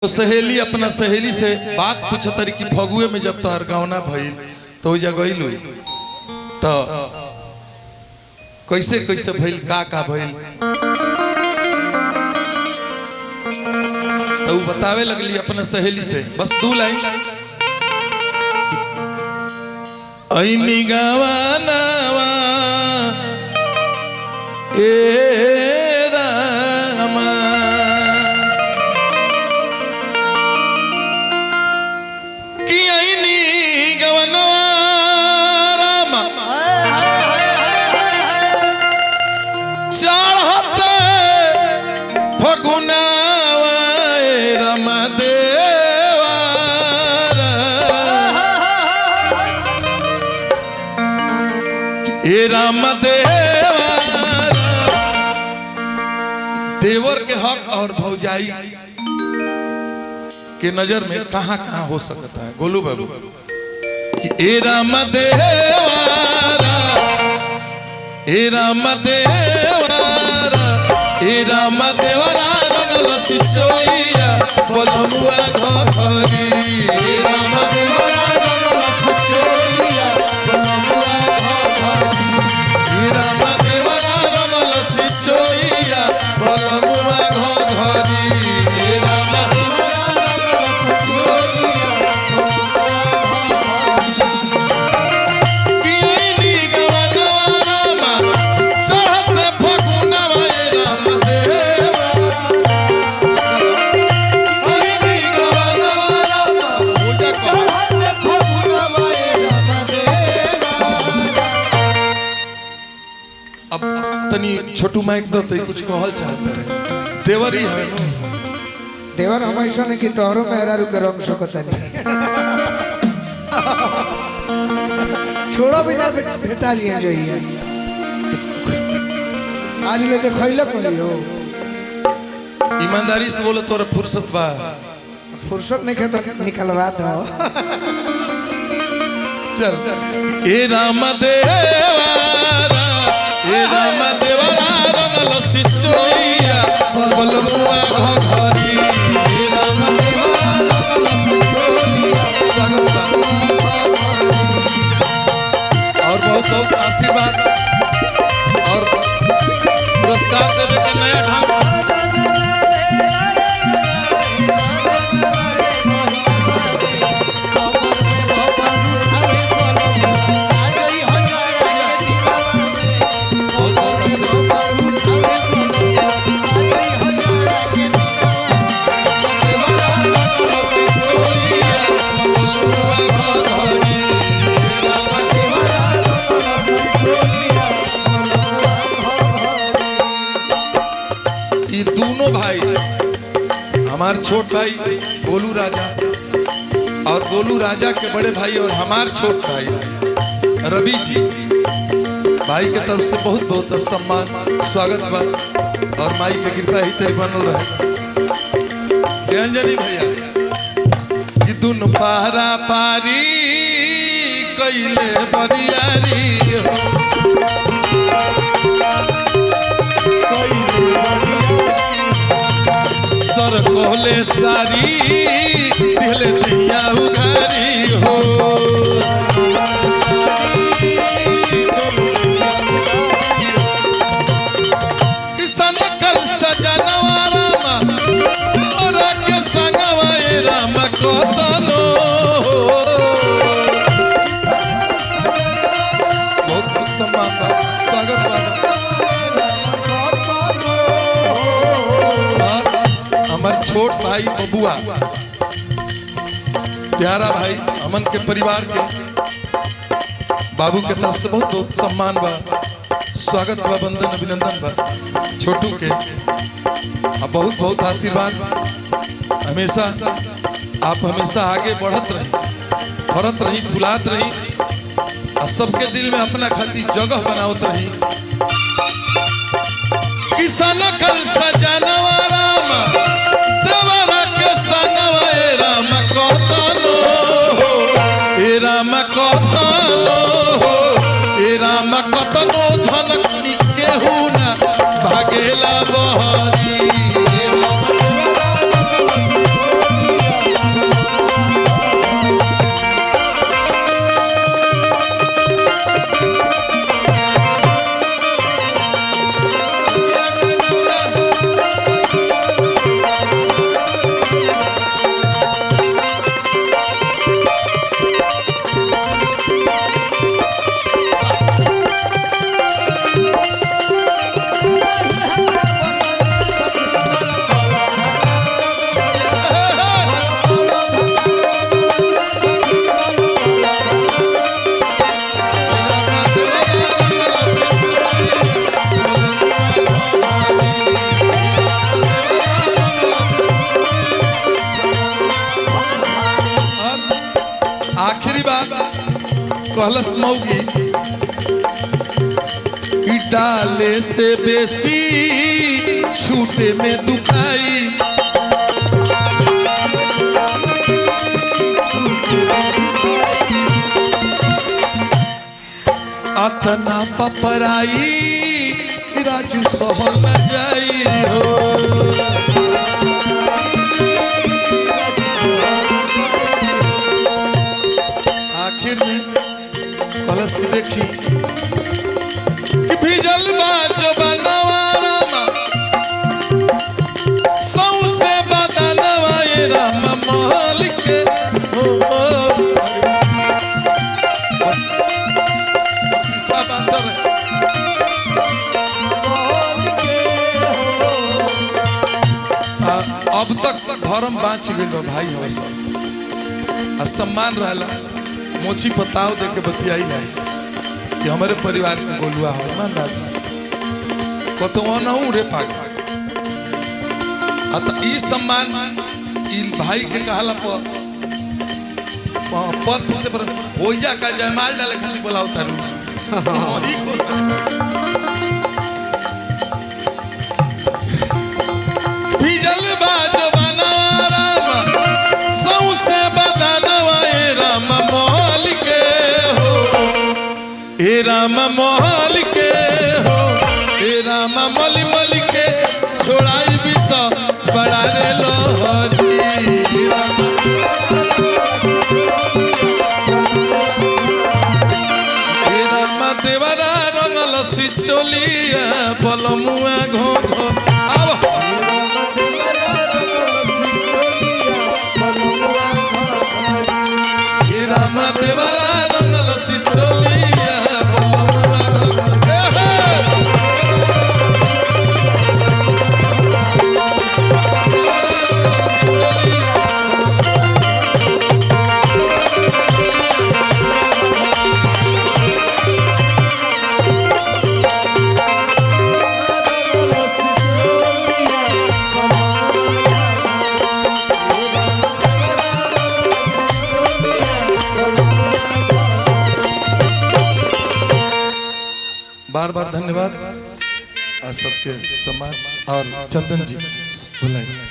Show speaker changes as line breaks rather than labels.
तो सहेली अपना सहेली से बात पूछतरी कि फगुए में जब तोहर गौना भइल तो जगह तो कैसे कैसे भइल का भइल तो बतावे लगली अपना सहेली से बस 2 लाइन ऐनी गवानावा ए रामा देवर के हक और भौजाई के नजर में कहां कहां हो सकता है गोलू बाबू कि ए राम देवारा ए राम देवारा ए राम देवारा रंगल सिचोलिया बोलमुआ घोरी ए राम देवारा रंगल सिचोलिया बोलमुआ घोरी ए राम देवारा रंगल सिचोलिया बोलमुआ घोरी ए राम देवारा रंगल सिचोलिया छोटू माइक दो तो कुछ कहल चाहते रहे देवर ही है नो
देवर हम ऐसा नहीं कि तोहरो मेहरा रुक रंग सकता नहीं छोड़ो बिना भेटा लिया जाइए आज ले तो खैला कोई हो
ईमानदारी से बोलो तोरा फुर्सत बा
फुर्सत नहीं है तो निकलवा दो
चल ए राम देवारा ए राम देवारा रंगल सिचोलिया बोलमुआ घोरी ए राम देवारा रंगल सिचोलिया और बहुत बहुत आशीर्वाद और पुरस्कार देवे के नया ढंग हमार छोट भाई गोलू राजा और गोलू राजा के बड़े भाई और हमार छोट भाई रवि जी भाई के तरफ से बहुत बहुत सम्मान स्वागत बा और माई के कृपा ही तेरी बनल रहे अंजनी भैया कि दुन पारा पारी कैले बरियारी सर कोले सारी दिले दिया उघारी हो किसान कल सजनवा राम और के संगवा राम को तनो बहुत सम्मान स्वागत हमार छोट भाई बबुआ प्यारा भाई अमन के परिवार के बाबू के तरफ से बहुत बहुत सम्मान बा स्वागत बा वंदन अभिनंदन बा छोटू के बहुत बहुत आशीर्वाद हमेशा आप हमेशा आगे बढ़त रही फुलात रही और सबके दिल में अपना खातिर जगह बनावत रही किसान कल सजनवा राम देवरा के संगवा ए राम कतनो ए राम कतनो ए राम कतनो झनक केहू ना भागेला बहरी कहलस मौगी कि डाले से बेसी छूटे में दुखाई अतना पपराई राजू सहल न जाई हो आखिर में कलश की देखी कि भिजल बा जवानवा रामा सौसे बदनवा ये राम महल के अब तक धर्म बाँच गई भाई हो सब सम्मान रहला मोची पताव दे के बतियाई नहीं कि हमारे परिवार में गोलुआ हो ईमानदार से कतवा नहू रे पाग ई सम्मान ई भाई के कहला पद से पर होइया का जयमाल डाले खाली बोलाओ तारू वही भिजल बा जवाना राम सौसे बदनवा ए राम महल के हो ए राम महल के हो ए राम मल मल के छोड़ाई भी तो बड़ा रे लोहरी राम ए राम देवरा रंगल सिचोलिया पलमुआ घो घो राम देवरा रंगल सिचोलिया बार बार धन्यवाद सबके सम्मान और चंदन जी बुलाइए।